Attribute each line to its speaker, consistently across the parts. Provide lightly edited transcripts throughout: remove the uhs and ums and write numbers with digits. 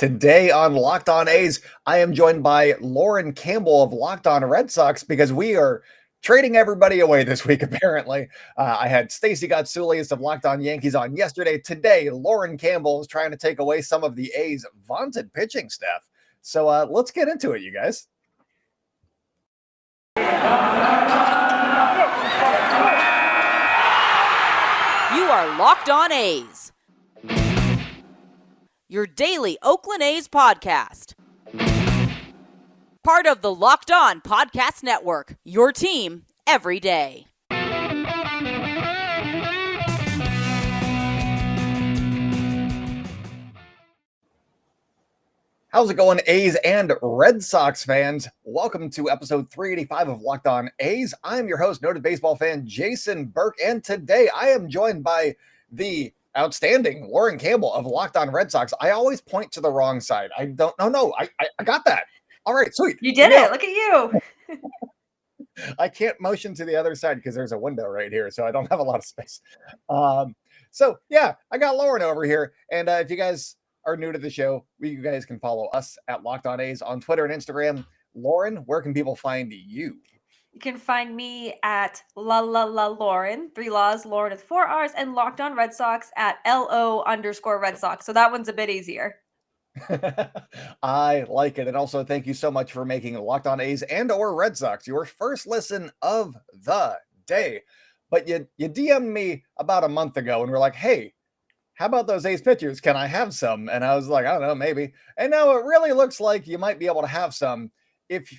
Speaker 1: Today on Locked On A's, I am joined by Lauren Campbell of Locked On Red Sox because we are trading everybody away this week, apparently. I had Stacey Gotsulias of Locked On Yankees on yesterday. Today, Lauren Campbell is trying to take away some of the A's vaunted pitching staff. So let's get into it, you guys.
Speaker 2: You are Locked On A's, your daily Oakland A's podcast. Part of the Locked On Podcast Network, your team every day.
Speaker 1: How's it going, A's and Red Sox fans? Welcome to episode 385 of Locked On A's. I'm your host, noted baseball fan Jason Burke, and today I am joined by the outstanding Lauren Campbell of Locked On Red Sox. I always point to the wrong side. I don't know. No, I got that. All right, sweet.
Speaker 3: You did it. Look at you.
Speaker 1: I can't motion to the other side because there's a window right here, so I don't have a lot of space. So yeah, I got Lauren over here, and if you guys are new to the show, you guys can follow us at Locked On A's on Twitter and Instagram. Lauren, where can people find you?
Speaker 3: You can find me at Lauren, 3 Laws, Lauren with 4 R's, and Locked On Red Sox at LO_Red Sox. So that one's a bit easier.
Speaker 1: I like it. And also thank you so much for making Locked On A's and or Red Sox your first listen of the day. But you DM'd me about a month ago and we're like, hey, how about those A's pitchers? Can I have some? And I was like, I don't know, maybe. And now it really looks like you might be able to have some if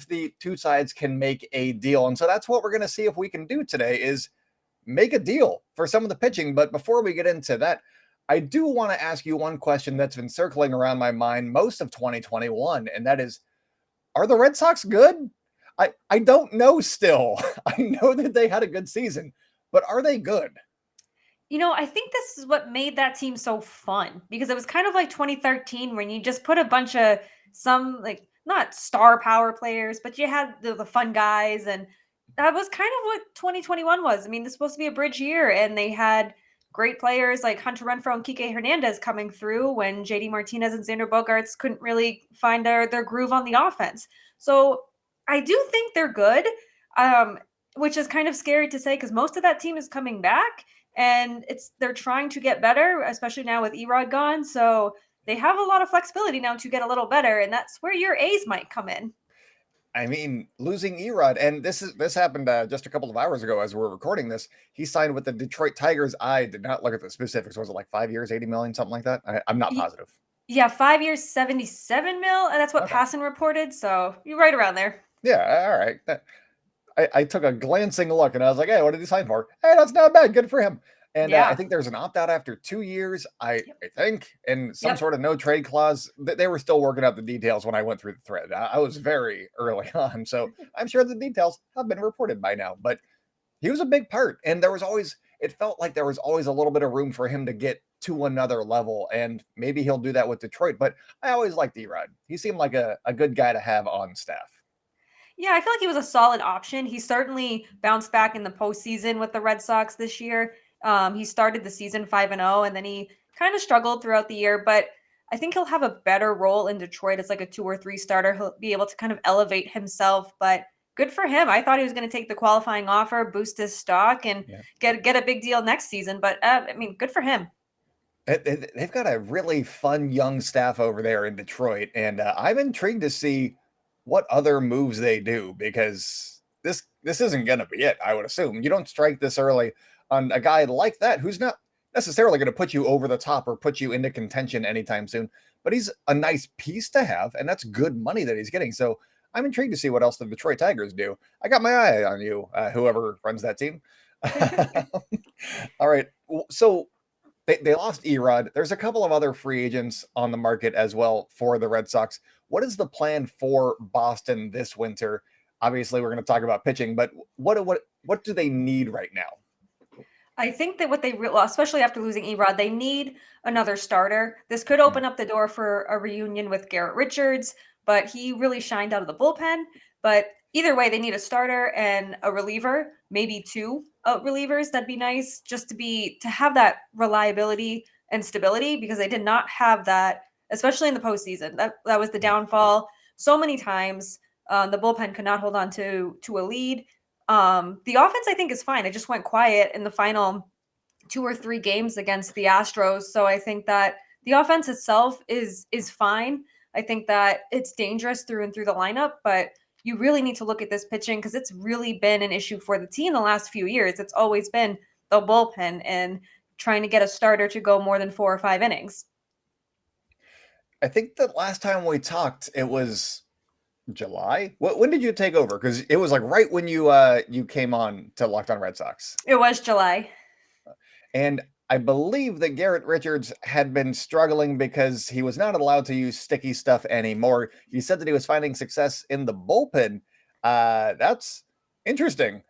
Speaker 1: the two sides can make a deal. And so that's what we're going to see if we can do today is make a deal for some of the pitching. But before we get into that, I do want to ask you one question that's been circling around my mind most of 2021. And that is, are the Red Sox good? I don't know still. I know that they had a good season, but are they good?
Speaker 3: I think this is what made that team so fun because it was kind of like 2013 when you just put a bunch of not star power players, but you had the fun guys. And that was kind of what 2021 was. I mean, this is supposed to be a bridge year and they had great players like Hunter Renfroe and Kike Hernandez coming through when JD Martinez and Xander Bogaerts couldn't really find their groove on the offense. So I do think they're good, which is kind of scary to say because most of that team is coming back. And they're trying to get better, especially now with Erod gone. So they have a lot of flexibility now to get a little better. And that's where your A's might come in.
Speaker 1: I mean, losing Erod, and this happened just a couple of hours ago as we're recording this. He signed with the Detroit Tigers. I did not look at the specifics. Was it like 5 years, 80 million, something like that? I'm not positive.
Speaker 3: Yeah, 5 years, 77 mil. And that's what Passan reported. So you're right around there.
Speaker 1: Yeah, all right. I took a glancing look and I was like, hey, what did he sign for? Hey, that's not bad. Good for him. And
Speaker 3: Yeah.
Speaker 1: I think there's an opt-out after 2 years, I think, and some sort of no trade clause. They were still working out the details when I went through the thread. I was very early on, so I'm sure the details have been reported by now. But he was a big part, and it felt like there was always a little bit of room for him to get to another level, and maybe he'll do that with Detroit. But I always liked Erod. He seemed like a good guy to have on staff.
Speaker 3: Yeah, I feel like he was a solid option. He certainly bounced back in the postseason with the Red Sox this year. He started the season 5-0, and then he kind of struggled throughout the year. But I think he'll have a better role in Detroit as like a 2 or 3 starter. He'll be able to kind of elevate himself. But good for him. I thought he was going to take the qualifying offer, boost his stock, and get a big deal next season. But good for him.
Speaker 1: They've got a really fun young staff over there in Detroit, and I'm intrigued to see what other moves they do because this isn't going to be it. I would assume you don't strike this early on a guy like that who's not necessarily going to put you over the top or put you into contention anytime soon, but he's a nice piece to have, and that's good money that he's getting. So I'm intrigued to see what else the Detroit Tigers do. I got my eye on you, whoever runs that team. All right, so they lost Erod. There's a couple of other free agents on the market as well for the Red Sox. What is the plan for Boston this winter? Obviously, we're going to talk about pitching, but what do they need right now?
Speaker 3: I think that especially after losing Erod, they need another starter. This could open up the door for a reunion with Garrett Richards, but he really shined out of the bullpen. But either way, they need a starter and a reliever, maybe 2 relievers. That'd be nice just to have that reliability and stability because they did not have that especially in the postseason. That was the downfall so many times. The bullpen could not hold on to a lead. The offense, I think, is fine. It just went quiet in the final 2 or 3 games against the Astros. So I think that the offense itself is fine. I think that it's dangerous through and through the lineup, but you really need to look at this pitching because it's really been an issue for the team the last few years. It's always been the bullpen and trying to get a starter to go more than 4 or 5 innings.
Speaker 1: I think the last time we talked, it was July. When did you take over? Because it was like right when you came on to Locked On Red Sox.
Speaker 3: It was July.
Speaker 1: And I believe that Garrett Richards had been struggling because he was not allowed to use sticky stuff anymore. You said that he was finding success in the bullpen. That's interesting.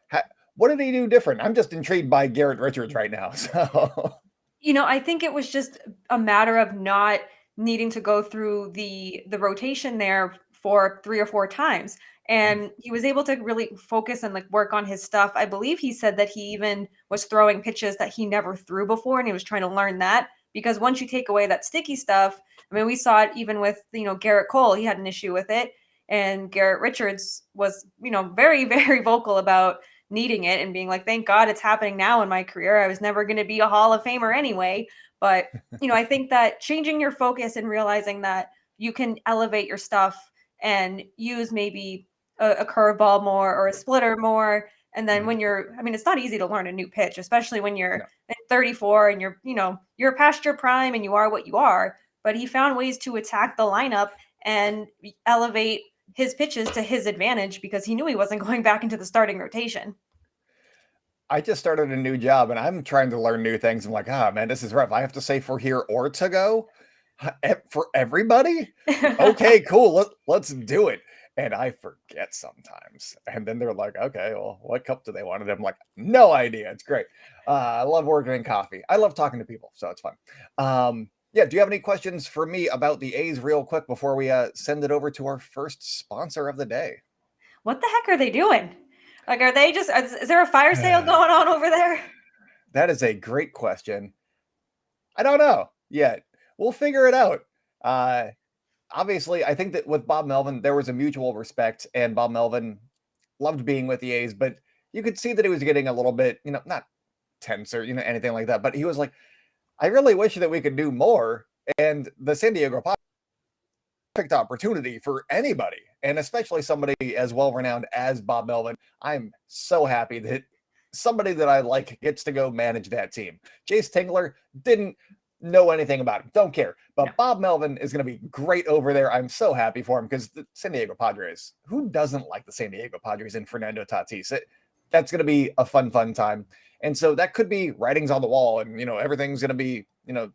Speaker 1: What did he do different? I'm just intrigued by Garrett Richards right now. So,
Speaker 3: I think it was just a matter of not needing to go through the rotation there for 3 or 4 times. And he was able to really focus and work on his stuff. I believe he said that he even was throwing pitches that he never threw before, and he was trying to learn that, because once you take away that sticky stuff, I mean, we saw it even with, Garrett Cole. He had an issue with it, and Garrett Richards was, very, very vocal about needing it and being like, thank God it's happening now in my career. I was never going to be a Hall of Famer anyway. But, I think that changing your focus and realizing that you can elevate your stuff and use maybe a curveball more or a splitter more. And then when it's not easy to learn a new pitch, especially when you're 34 and you're past your prime and you are what you are. But he found ways to attack the lineup and elevate his pitches to his advantage because he knew he wasn't going back into the starting rotation.
Speaker 1: I just started a new job and I'm trying to learn new things. I'm like, man, this is rough. I have to say for here or to go for everybody. Okay, cool. Let's do it. And I forget sometimes. And then they're like, okay, well, what cup do they want? And I'm like, no idea. It's great. I love working in coffee. I love talking to people. So it's fun. Yeah. Do you have any questions for me about the A's real quick before we send it over to our first sponsor of the day?
Speaker 3: What the heck are they doing? Are they is there a fire sale going on over there?
Speaker 1: That is a great question. I don't know yet. We'll figure it out. Obviously, I think that with Bob Melvin, there was a mutual respect, and Bob Melvin loved being with the A's, but you could see that he was getting a little bit, not tense or, anything like that. But he was like, I really wish that we could do more. And the San Diego Padres, perfect opportunity for anybody, and especially somebody as well-renowned as Bob Melvin. I'm so happy that somebody that I like gets to go manage that team. Jace Tingler didn't know anything about him. Don't care. But Bob Melvin is going to be great over there. I'm so happy for him because the San Diego Padres, who doesn't like the San Diego Padres and Fernando Tatis? That's going to be a fun time. And so that could be writings on the wall and, everything's going to be,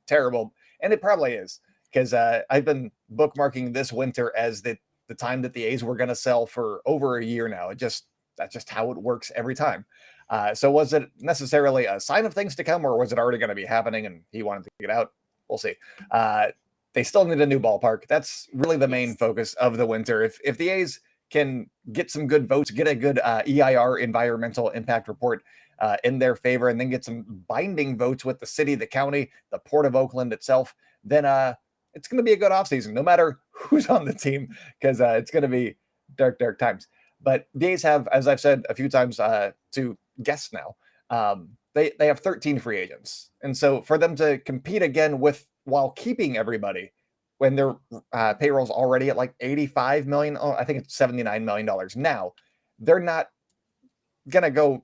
Speaker 1: terrible. And it probably is because I've been bookmarking this winter as the time that the A's were going to sell for over a year now. That's just how it works every time. So was it necessarily a sign of things to come, or was it already going to be happening and he wanted to get out? We'll see. They still need a new ballpark. That's really the main focus of the winter. If the A's can get some good votes, get a good EIR, environmental impact report, in their favor, and then get some binding votes with the city, the county, the Port of Oakland itself, then it's going to be a good offseason, no matter who's on the team, because it's going to be dark times. But the A's have, as I've said a few times to guests now, they have 13 free agents. And so for them to compete again while keeping everybody when their payroll's already at like $85 million, I think it's $79 million now, they're not going to go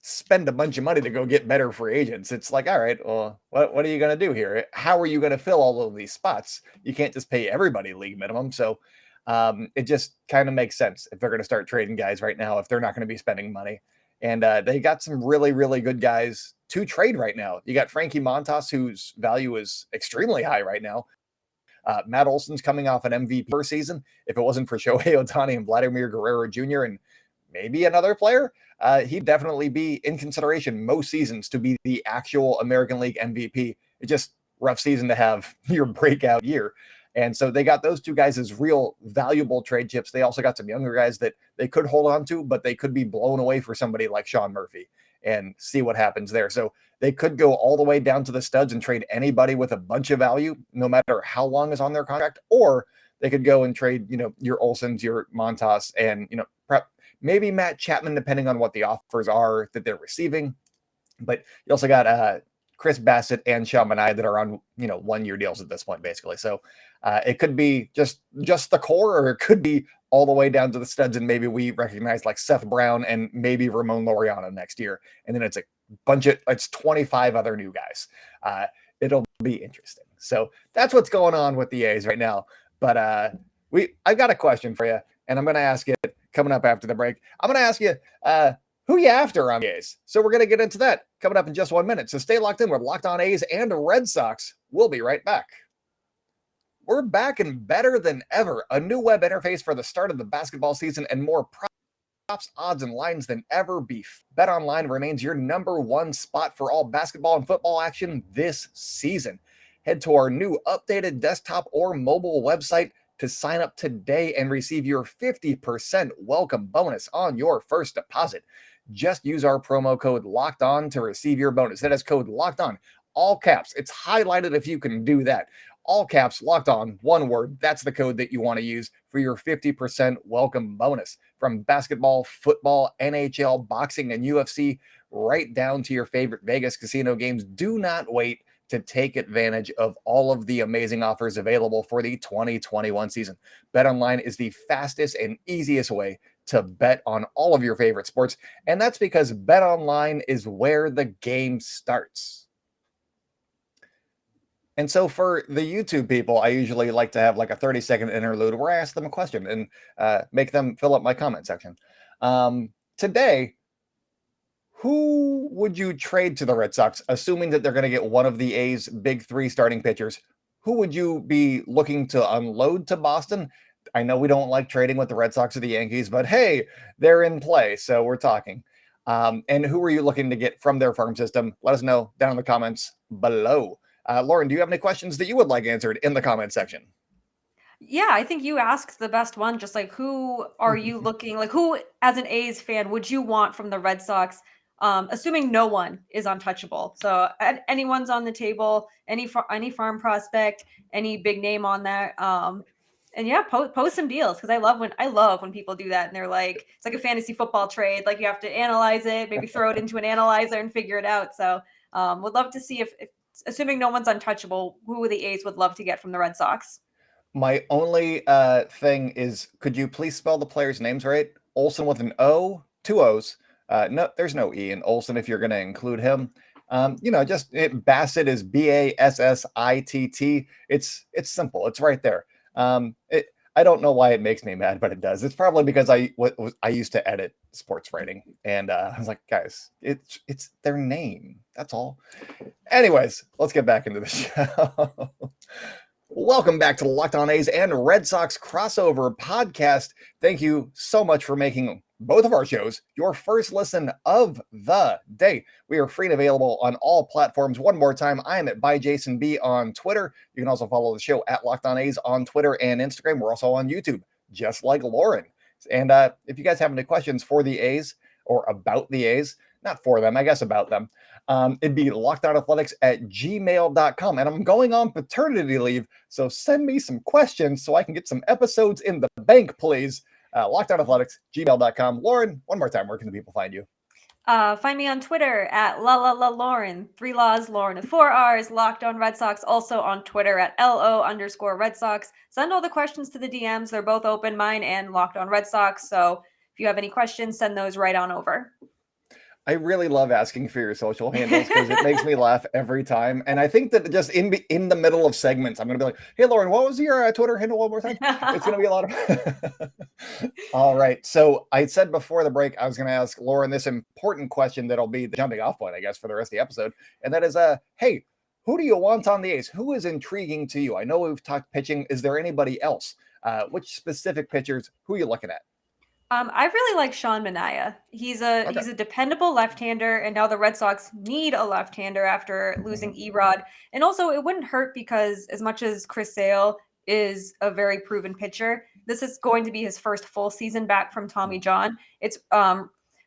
Speaker 1: spend a bunch of money to go get better free agents. It's like, all right, well, what are you going to do here? How are you going to fill all of these spots? You can't just pay everybody league minimum. So it just kind of makes sense if they're going to start trading guys right now, if they're not going to be spending money. And they got some really, really good guys to trade right now. You got Frankie Montas, whose value is extremely high right now. Matt Olson's coming off an MVP per season. If it wasn't for Shohei Ohtani and Vladimir Guerrero Jr. and maybe another player, he'd definitely be in consideration most seasons to be the actual American League MVP. It's just rough season to have your breakout year. And so they got those two guys as real valuable trade chips. They also got some younger guys that they could hold on to, but they could be blown away for somebody like Sean Murphy. and see what happens there. So they could go all the way down to the studs and trade anybody with a bunch of value, no matter how long is on their contract, or they could go and trade, your Olsons, your Montas, and, maybe Matt Chapman, depending on what the offers are that they're receiving. But you also got Chris Bassett and Sean Manaea that are on, 1-year deals at this point, basically. So it could be just the core, or it could be all the way down to the studs, and maybe we recognize like Seth Brown and maybe Ramon Laureano next year. And then it's it's 25 other new guys. It'll be interesting. So that's what's going on with the A's right now. But I've got a question for you, and I'm going to ask it coming up after the break. I'm going to ask you, who you after on the A's? So we're going to get into that coming up in just 1 minute. So stay locked in. We're Locked On A's and Red Sox. We'll be right back. We're back and better than ever. A new web interface for the start of the basketball season and more props, odds, and lines than ever before. BetOnline remains your number one spot for all basketball and football action this season. Head to our new updated desktop or mobile website to sign up today and receive your 50% welcome bonus on your first deposit. Just use our promo code Locked On to receive your bonus. That is code Locked On, all caps. It's highlighted if you can do that. All caps, Locked On, one word. That's the code that you want to use for your 50% welcome bonus. From basketball, football, NHL, boxing, and UFC, right down to your favorite Vegas casino games. Do not wait to take advantage of all of the amazing offers available for the 2021 season. BetOnline is the fastest and easiest way to bet on all of your favorite sports, and that's because BetOnline is where the game starts. And so for the YouTube people, I usually like to have like a 30-second interlude where I ask them a question and make them fill up my comment section. Today, who would you trade to the Red Sox, assuming that they're going to get one of the A's big three starting pitchers? Who would you be looking to unload to Boston? I know we don't like trading with the Red Sox or the Yankees, but hey, they're in play, so we're talking. And who are you looking to get from their farm system? Let us know down in the comments below. Lauren, do you have any questions that you would like answered in the comment section?
Speaker 3: Yeah, I think you asked the best one. Just like, who are you looking like? Who, as an A's fan, would you want from the Red Sox? Assuming no one is untouchable. So anyone's on the table, any farm prospect, any big name on that. And yeah, post some deals, because I love when people do that and they're like, it's like a fantasy football trade. Like, you have to analyze it, maybe throw it into an analyzer and figure it out. So would love to see if assuming no one's untouchable, who the A's would love to get from the Red Sox.
Speaker 1: My only thing is, could you please spell the players' names right? Olson with an O, two O's. No, there's no E in Olson if you're going to include him. Bassett is Bassitt. It's simple. It's right there. I don't know why it makes me mad, but it does. It's probably because I used to edit sports writing, and I was like, guys, it's their name. That's all. Anyways, let's get back into the show. Welcome back to the Locked On A's and Red Sox crossover podcast. Thank you so much for making both of our shows your first listen of the day. We are free and available on all platforms. One more time, I am at @ByJasonB on Twitter. You can also follow the show at Locked On A's on Twitter and Instagram. We're also on YouTube, just like Lauren. And if you guys have any questions for the A's or about the A's, not for them, I guess about them, it'd be lockedonathletics@gmail.com. And I'm going on paternity leave, so send me some questions so I can get some episodes in the bank, please. Lockedonathletics@gmail.com. Lauren, one more time, where can the people find you?
Speaker 3: Find me on Twitter at Lauren, 3 Laws, Lauren with 4 R's, Locked On Red Sox. Also on Twitter at LO_Red Sox. Send all the questions to the DMs. They're both open, mine and Locked On Red Sox. So if you have any questions, send those right on over.
Speaker 1: I really love asking for your social handles because it makes me laugh every time. And I think that just in the middle of segments, I'm going to be like, hey, Lauren, what was your Twitter handle one more time? It's going to be a lot of... All right. So I said before the break, I was going to ask Lauren this important question that'll be the jumping off point, I guess, for the rest of the episode. And that is, hey, who do you want on the A's? Who is intriguing to you? I know we've talked pitching. Is there anybody else? Which specific pitchers? Who are you looking at?
Speaker 3: I really like Sean Manaea. He's a dependable left-hander, and now the Red Sox need a left-hander after losing Erod. And also, it wouldn't hurt because as much as Chris Sale is a very proven pitcher, this is going to be his first full season back from Tommy John. It's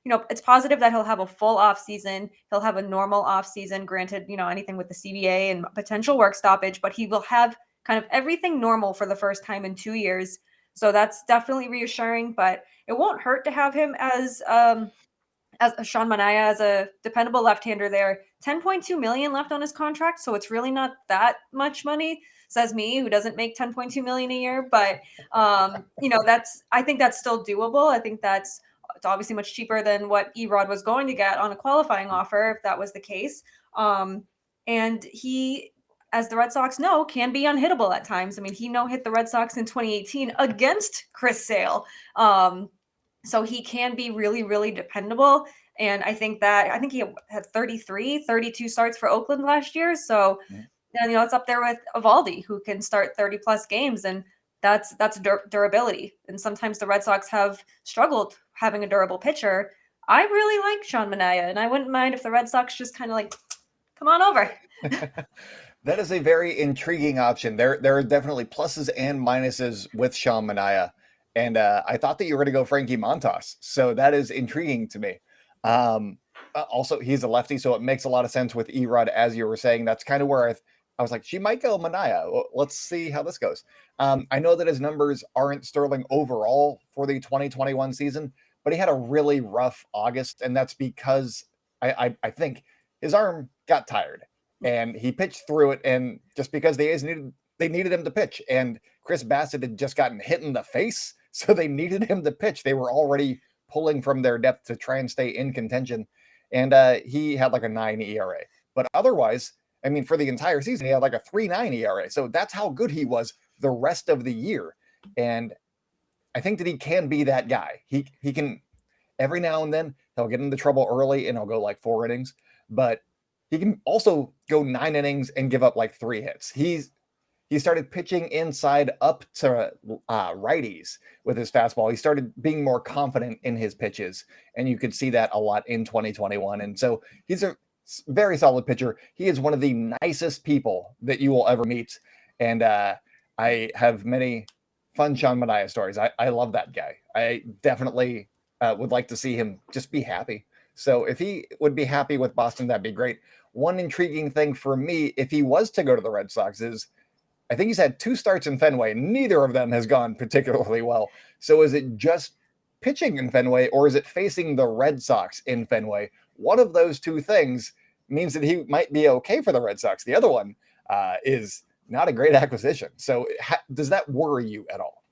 Speaker 3: it's positive that he'll have a full off season. He'll have a normal off season, granted, anything with the CBA and potential work stoppage, but he will have kind of everything normal for the first time in 2 years. So that's definitely reassuring, but it won't hurt to have him as Sean Manaea as a dependable left-hander there. 10.2 million left on his contract, so it's really not that much money, says me, who doesn't make 10.2 million a year. But I think that's still doable. I think it's obviously much cheaper than what Erod was going to get on a qualifying offer if that was the case. And he, as the Red Sox know, can be unhittable at times. I mean, he no-hit the Red Sox in 2018 against Chris Sale. So he can be really, really dependable. And I think he had 32 starts for Oakland last year. So, it's up there with Evaldi, who can start 30 plus games. And that's durability. And sometimes the Red Sox have struggled having a durable pitcher. I really like Sean Manaea, and I wouldn't mind if the Red Sox just kind of like, come on over.
Speaker 1: That is a very intriguing option. There are definitely pluses and minuses with Sean Manaea. And I thought that you were going to go Frankie Montas. So that is intriguing to me. Also, he's a lefty, so it makes a lot of sense with Erod, as you were saying. That's kind of where I was like, she might go Manaea. Well, let's see how this goes. I know that his numbers aren't sterling overall for the 2021 season, but he had a really rough August. And that's because I think his arm got tired and he pitched through it. And just because the A's needed him to pitch, and Chris Bassett had just gotten hit in the face, so they needed him to pitch. They were already pulling from their depth to try and stay in contention. And he had like a 9 ERA. But otherwise, I mean, for the entire season, he had like a 3.9 ERA. So that's how good he was the rest of the year. And I think that he can be that guy. He can, every now and then, he'll get into trouble early and he'll go like 4 innings. But he can also go 9 innings and give up like 3 hits. He started pitching inside up to righties with his fastball. He started being more confident in his pitches, and you could see that a lot in 2021. And so he's a very solid pitcher. He is one of the nicest people that you will ever meet. And I have many fun Sean Manaea stories. I love that guy. I definitely would like to see him just be happy. So if he would be happy with Boston, that'd be great. One intriguing thing for me, if he was to go to the Red Sox, is I think he's had 2 starts in Fenway. Neither of them has gone particularly well. So is it just pitching in Fenway, or is it facing the Red Sox in Fenway? One of those 2 things means that he might be okay for the Red Sox. The other one is not a great acquisition. So does that worry you at all?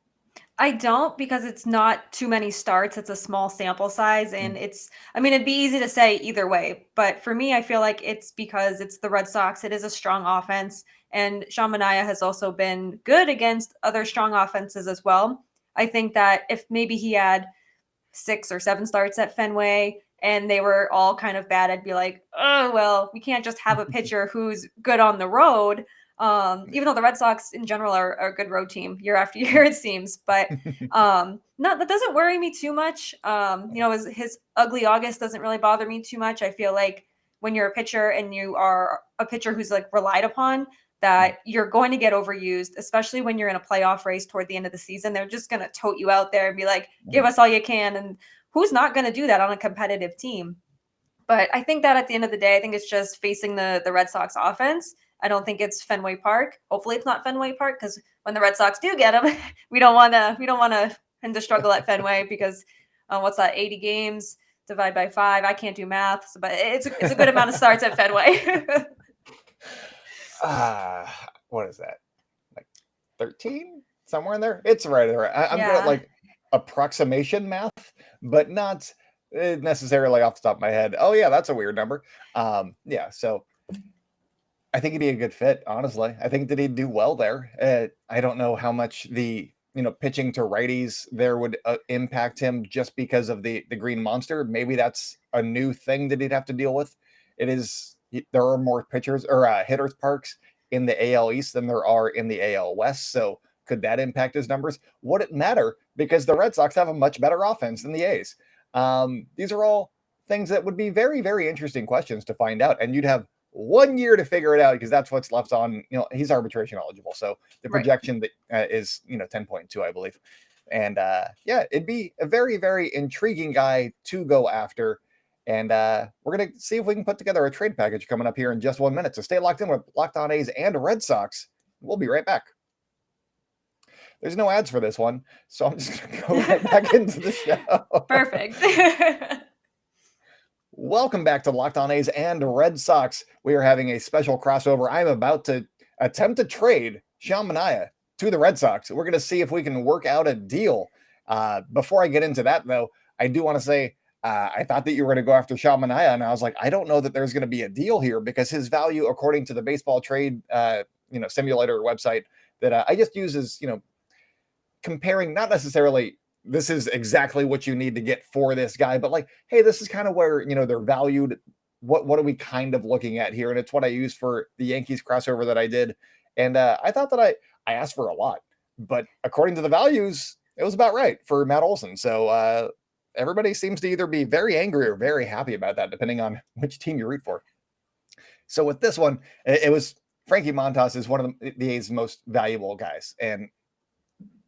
Speaker 3: I don't, because it's not too many starts. It's a small sample size, and it'd be easy to say either way. But for me, I feel like it's because it's the Red Sox. It is a strong offense, and Sean Manaea has also been good against other strong offenses as well. I think that if maybe he had 6 or 7 starts at Fenway and they were all kind of bad, I'd be like, oh, well, we can't just have a pitcher who's good on the road. Even though the Red Sox in general are a good road team year after year, it seems, but that doesn't worry me too much. His ugly August doesn't really bother me too much. I feel like when you're a pitcher and you are a pitcher who's like relied upon, that you're going to get overused, especially when you're in a playoff race toward the end of the season. They're just going to tote you out there and be like, give us all you can. And who's not going to do that on a competitive team? But I think that at the end of the day, I think it's just facing the Red Sox offense. I don't think it's Fenway Park. Hopefully it's not Fenway Park, because when the Red Sox do get him, we don't want him to struggle at Fenway, because what's that, 80 games divide by 5? I can't do math, but it's a good amount of starts at Fenway.
Speaker 1: What is that? Like 13? Somewhere in there? It's right there. I'm good at like approximation math, but not necessarily off the top of my head. Oh yeah, that's a weird number. So I think he'd be a good fit, honestly. I think that he'd do well there. I don't know how much the pitching to righties there would impact him just because of the Green Monster. Maybe that's a new thing that he'd have to deal with. There are more pitchers or hitters parks in the AL East than there are in the AL West. So could that impact his numbers? Would it matter? Because the Red Sox have a much better offense than the A's. These are all things that would be very, very interesting questions to find out. And you'd have 1 year to figure it out, because that's what's left on, he's arbitration eligible. So the projection that is, 10.2, I believe. And yeah, it'd be a very, very intriguing guy to go after. And we're going to see if we can put together a trade package coming up here in just 1 minute. So stay locked in with Locked On A's and Red Sox. We'll be right back. There's no ads for this one, so I'm just going to go right back into the show.
Speaker 3: Perfect.
Speaker 1: Welcome back to Locked On A's and Red Sox. We are having a special crossover. I'm about to attempt to trade Sean Manaea to the Red Sox. We're going to see if we can work out a deal. Before I get into that, though, I do want to say I thought that you were going to go after Sean Manaea, and I was like, I don't know that there's going to be a deal here because his value, according to the baseball trade simulator website that I just use is, comparing, not necessarily this is exactly what you need to get for this guy, but like, hey, this is kind of where, they're valued. What are we kind of looking at here? And it's what I used for the Yankees crossover that I did. And I thought that I asked for a lot, but according to the values, it was about right for Matt Olson. So everybody seems to either be very angry or very happy about that, depending on which team you root for. So with this one, it was Frankie Montas is one of the A's most valuable guys. And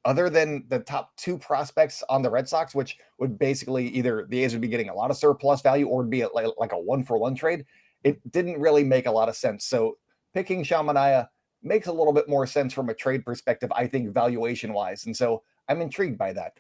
Speaker 1: other than the top two prospects on the Red Sox, which would basically either the A's would be getting a lot of surplus value or would be like a 1-for-1 trade, it didn't really make a lot of sense. So picking Sean Manaea makes a little bit more sense from a trade perspective, I think, valuation-wise. And so I'm intrigued by that.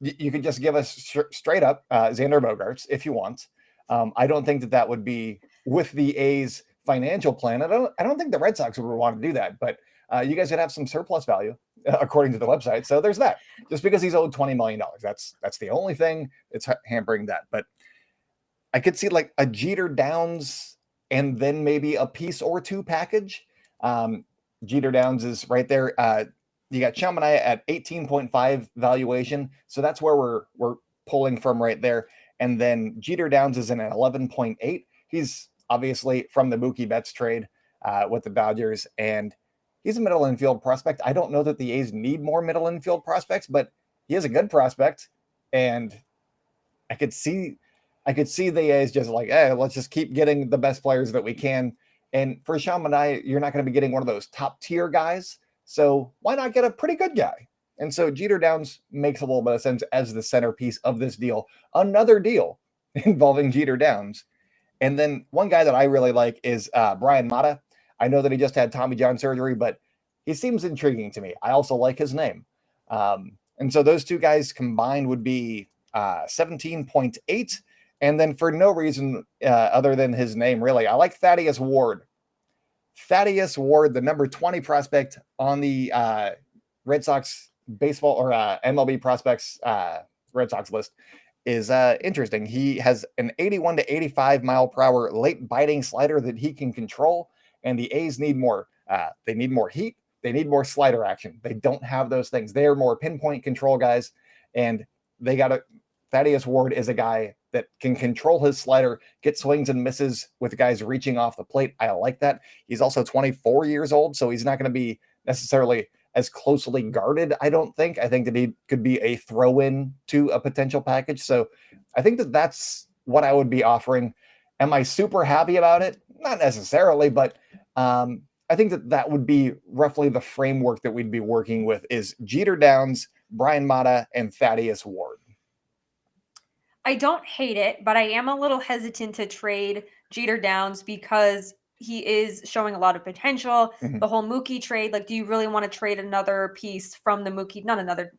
Speaker 1: You could just give us straight up Xander Bogaerts if you want. I don't think that would be with the A's financial plan. I don't think the Red Sox would want to do that, but you guys would have some surplus value according to the website. So there's that. Just because he's owed $20 million, that's the only thing that's hampering that. But I could see like a Jeter Downs and then maybe a piece or two package. Jeter Downs is right there. You got Sean Manaea at 18.5 valuation. So that's where we're pulling from right there. And then Jeter Downs is in an 11.8. He's obviously from the Mookie Betts trade with the Dodgers, and he's a middle infield prospect. I don't know that the A's need more middle infield prospects, but he is a good prospect. And I could see the A's just like, hey, let's just keep getting the best players that we can. And for Sean Manaea, you're not going to be getting one of those top tier guys. So why not get a pretty good guy? And so Jeter Downs makes a little bit of sense as the centerpiece of this deal. Another deal involving Jeter Downs. And then one guy that I really like is Brian Mata. I know that he just had Tommy John surgery, but he seems intriguing to me. I also like his name. And so those two guys combined would be 17.8. And then for no reason other than his name, really, I like Thaddeus Ward. Thaddeus Ward, the number 20 prospect on the Red Sox baseball or MLB prospects Red Sox list, is interesting. He has an 81 to 85 mile per hour late biting slider that he can control. And the A's need more. They need more heat. They need more slider action. They don't have those things. They are more pinpoint control guys. And they got to. Thaddeus Ward is a guy that can control his slider, get swings and misses with guys reaching off the plate. I like that. He's also 24 years old, so he's not going to be necessarily as closely guarded, I don't think. I think that he could be a throw-in to a potential package. So I think that that's what I would be offering. Am I super happy about it? Not necessarily, but I think that would be roughly the framework that we'd be working with is Jeter Downs, Brian Mata, and Thaddeus Ward.
Speaker 3: I don't hate it, but I am a little hesitant to trade Jeter Downs because he is showing a lot of potential.
Speaker 1: Mm-hmm.
Speaker 3: The whole Mookie trade, like, do you really want to trade another piece from the Mookie? Not another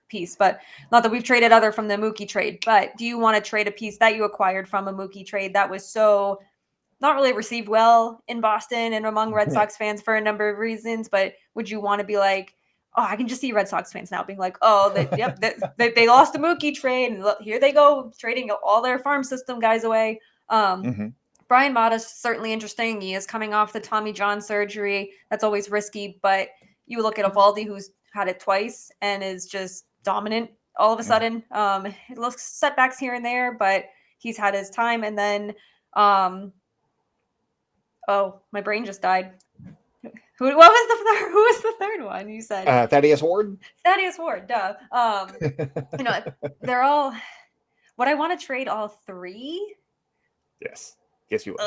Speaker 3: piece, but not that we've traded other from the Mookie trade, but do you want to trade a piece that you acquired from a Mookie trade that was so not really received well in Boston and among Red Sox fans for a number of reasons, but would you want to be like, oh, I can just see Red Sox fans now being like, oh, they lost the Mookie trade, and look, here they go trading all their farm system guys away. Brian Mata's certainly interesting. He is coming off the Tommy John surgery. That's always risky, but you look at Eovaldi, who's had it twice and is just dominant all of a sudden. It looks setbacks here and there, but he's had his time. And then, oh, my brain just died. Who was the third one you said?
Speaker 1: Thaddeus Ward.
Speaker 3: Thaddeus Ward, duh. They're all. Would I want to trade all three?
Speaker 1: Yes you would.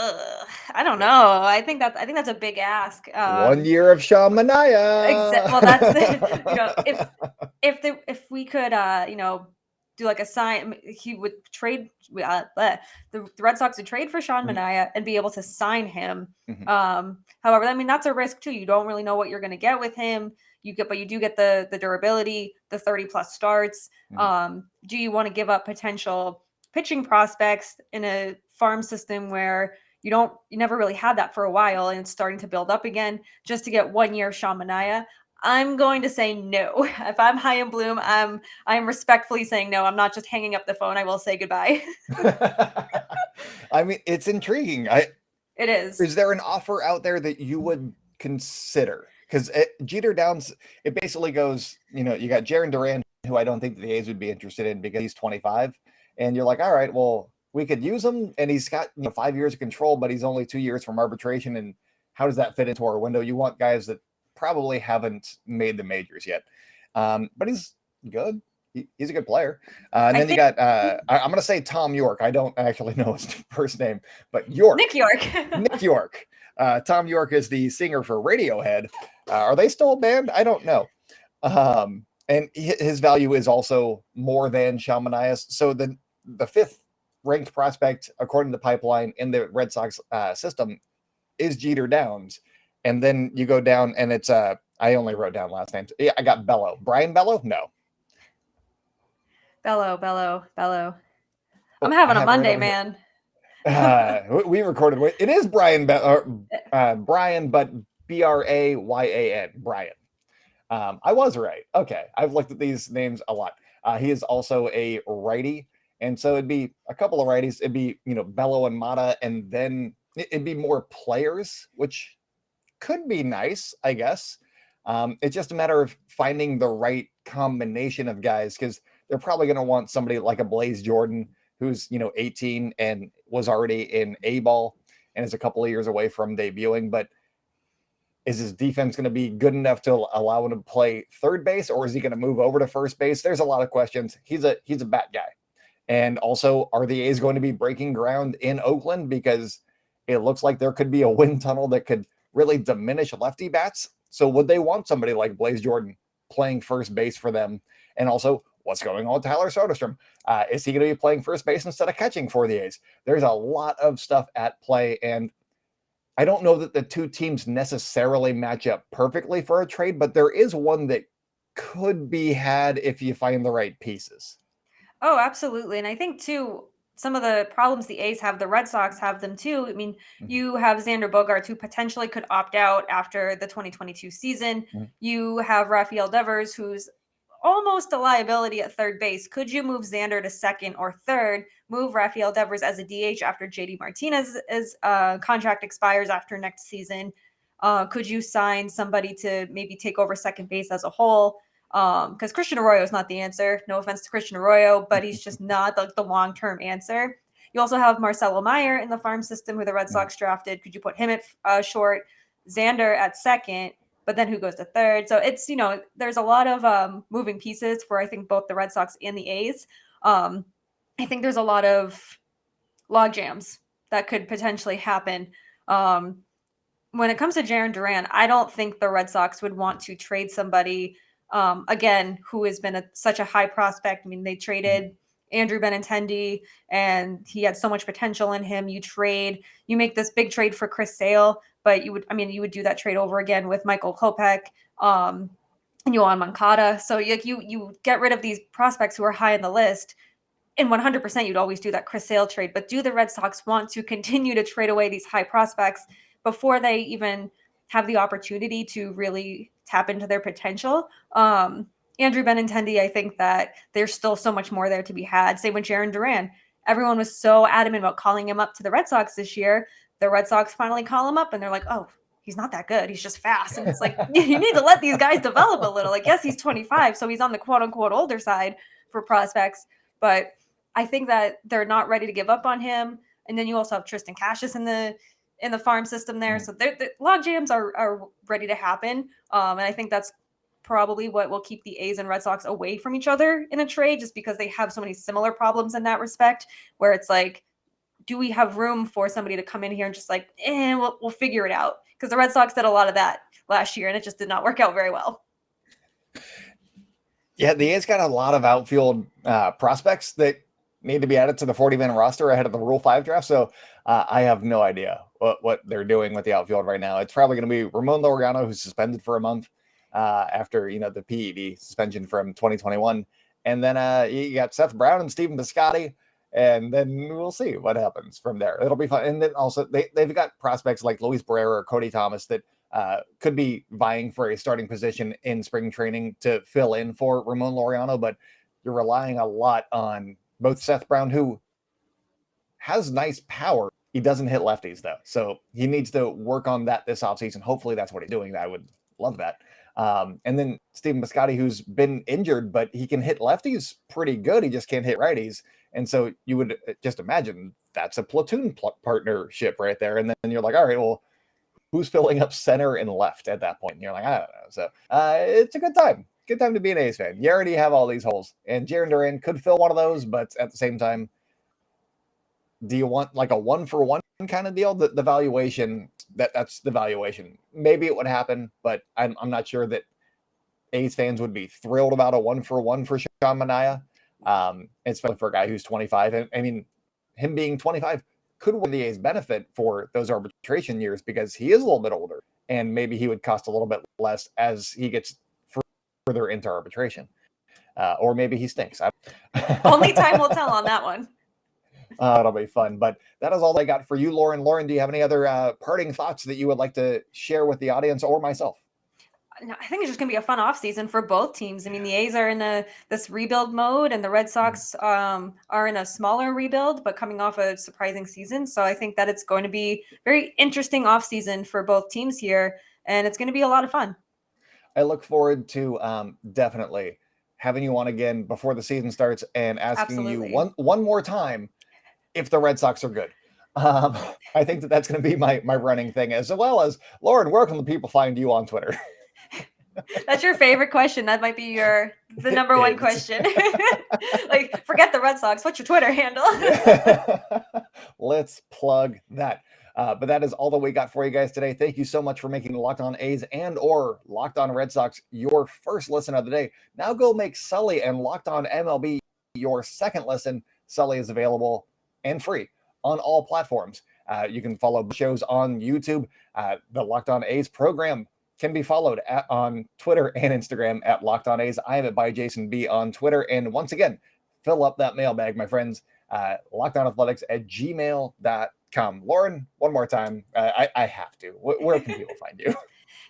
Speaker 3: I don't know. I think that's a big ask.
Speaker 1: 1 year of Sean Manaea.
Speaker 3: Well, that's if we could, do like a sign, he would trade. The Red Sox would trade for Sean Manaea and be able to sign him. However, I mean that's a risk too. You don't really know what you're going to get with him. But you do get the durability, the 30+ starts. Do you want to give up potential pitching prospects in a farm system where you never really had that for a while and it's starting to build up again just to get 1 year of Sean Manaea? I'm going to say no. If I'm high in bloom, I'm respectfully saying no. I'm not just hanging up the phone. I will say goodbye.
Speaker 1: I mean, it's intriguing.
Speaker 3: It is.
Speaker 1: Is there an offer out there that you would consider? Because Jeter Downs, it basically goes, you got Jarren Duran, who I don't think the A's would be interested in because he's 25. And you're like, all right, well, we could use him. And he's got 5 years of control, but he's only 2 years from arbitration. And how does that fit into our window? You want guys that probably haven't made the majors yet. But he's good. He's a good player. And then you got, I'm going to say Tom York. I don't actually know his first name, but York.
Speaker 3: Nick York.
Speaker 1: Nick York. Tom York is the singer for Radiohead. Are they still a band? I don't know. And his value is also more than Sean Manaea's. So the fifth ranked prospect, according to Pipeline, in the Red Sox system is Jeter Downs. And then you go down and it's, I only wrote down last names. Yeah, I got Bello. Brian Bello? No.
Speaker 3: Bello. I'm having a Monday, man.
Speaker 1: We recorded. It is Brian, Brian, but Bryan. Brian. I was right. Okay. I've looked at these names a lot. He is also a righty. And so it'd be a couple of righties. It'd be, Bello and Mata. And then it'd be more players, which could be nice, I guess. It's just a matter of finding the right combination of guys, because they're probably going to want somebody like a Blaze Jordan, who's 18 and was already in A-ball and is a couple of years away from debuting. But is his defense going to be good enough to allow him to play third base, or is he going to move over to first base? There's a lot of questions. He's a bat guy. And also, are the A's going to be breaking ground in Oakland? Because it looks like there could be a wind tunnel that could really diminish lefty bats. So would they want somebody like Blaze Jordan playing first base for them? And also, what's going on with Tyler Soderstrom? Is he going to be playing first base instead of catching for the A's? There's a lot of stuff at play, and I don't know that the two teams necessarily match up perfectly for a trade, but there is one that could be had if you find the right pieces.
Speaker 3: Oh, absolutely. And I think, too, some of the problems the A's have, the Red Sox have them, too. I mean, you have Xander Bogaerts, who potentially could opt out after the 2022 season. You have Rafael Devers, who's almost a liability at third base. Could you move Xander to second or third, move Rafael Devers as a DH after JD Martinez's contract expires after next season? Could you sign somebody to maybe take over second base as a whole? Because Christian Arroyo is not the answer. No offense to Christian Arroyo, but he's just not the long-term answer. You also have Marcelo Meyer in the farm system, who the Red Sox drafted. Could you put him at short, Xander at second? But then who goes to third? So it's, there's a lot of moving pieces for, I think, both the Red Sox and the A's. I think there's a lot of log jams that could potentially happen. When it comes to Jarren Duran, I don't think the Red Sox would want to trade somebody, again, who has been such a high prospect. I mean, they traded Andrew Benintendi, and he had so much potential in him. You make this big trade for Chris Sale, but you would do that trade over again with Michael Kopech, and Yohan Moncada. So you get rid of these prospects who are high on the list, and 100% you'd always do that Chris Sale trade. But do the Red Sox want to continue to trade away these high prospects before they even have the opportunity to really tap into their potential? Andrew Benintendi, I think that there's still so much more there to be had. Same with Jarren Duran. Everyone was so adamant about calling him up to the Red Sox this year. The Red Sox finally call him up, and they're like, oh, he's not that good. He's just fast. And it's like, you need to let these guys develop a little. Like, yes, he's 25, so he's on the quote-unquote older side for prospects. But I think that they're not ready to give up on him. And then you also have Tristan Cassis in the farm system there. So the log jams are ready to happen. And I think that's probably what will keep the A's and Red Sox away from each other in a trade, just because they have so many similar problems in that respect, where it's like, do we have room for somebody to come in here and just like, we'll figure it out? Because the Red Sox did a lot of that last year, and it just did not work out very well.
Speaker 1: Yeah, the A's got a lot of outfield prospects that need to be added to the 40-man roster ahead of the Rule 5 draft. So I have no idea what they're doing with the outfield right now. It's probably going to be Ramon Laureano, who's suspended for a month after the PED suspension from 2021. And then you got Seth Brown and Stephen Piscotty. And then we'll see what happens from there. It'll be fun. And then also they've got prospects like Luis Barrera or Cody Thomas that could be vying for a starting position in spring training to fill in for Ramon Laureano, but you're relying a lot on both Seth Brown, who has nice power. He doesn't hit lefties, though, so he needs to work on that this offseason. Hopefully that's what he's doing. I would love that. And then Stephen Piscotty, who's been injured, but he can hit lefties pretty good. He just can't hit righties. And so you would just imagine that's a platoon partnership right there. And then you're like, all right, well, who's filling up center and left at that point? And you're like, I don't know. So it's a good time. Good time to be an A's fan. You already have all these holes. And Jarren Duran could fill one of those, but at the same time, do you want like a 1-for-1 kind of deal? The valuation, that's the valuation. Maybe it would happen, but I'm not sure that A's fans would be thrilled about a 1-for-1 for Sean Manaea. Especially for a guy who's 25. And I mean, him being 25 could win the A's benefit for those arbitration years because he is a little bit older and maybe he would cost a little bit less as he gets further into arbitration. Or maybe he stinks.
Speaker 3: Only time will tell on that one.
Speaker 1: It'll be fun. But that is all I got for you, Lauren. Lauren, do you have any other parting thoughts that you would like to share with the audience or myself?
Speaker 3: I think it's just going to be a fun offseason for both teams. I mean, the A's are in this rebuild mode, and the Red Sox are in a smaller rebuild, but coming off a surprising season. So I think that it's going to be very interesting offseason for both teams here, and it's going to be a lot of fun.
Speaker 1: I look forward to definitely having you on again before the season starts and asking
Speaker 3: Absolutely.
Speaker 1: you one more time if the Red Sox are good. I think that's going to be my running thing, as well as, Lauren, where can the people find you on Twitter?
Speaker 3: That's your favorite question. That might be the number one question. Like, forget the Red Sox. What's your Twitter handle?
Speaker 1: Let's plug that. But that is all that we got for you guys today. Thank you so much for making Locked On A's and or Locked On Red Sox your first listen of the day. Now go make Sully and Locked On MLB your second listen. Sully is available and free on all platforms. You can follow shows on YouTube. The Locked On A's program can be followed on Twitter and Instagram at Locked On A's. I am at by Jason B on Twitter. And once again, fill up that mailbag, my friends. LockedOnAthletics@gmail.com. Lauren, one more time. I have to. Where can people find you?
Speaker 3: You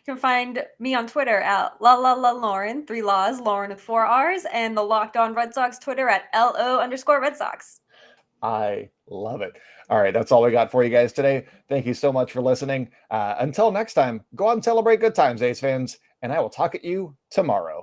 Speaker 3: can find me on Twitter at Lauren, 3 laws, Lauren with 4 R's, and the Locked On Red Sox Twitter at LO_Red Sox.
Speaker 1: I love it. All right, that's all we got for you guys today. Thank you so much for listening. Until next time, go out and celebrate good times, A's fans, and I will talk at you tomorrow.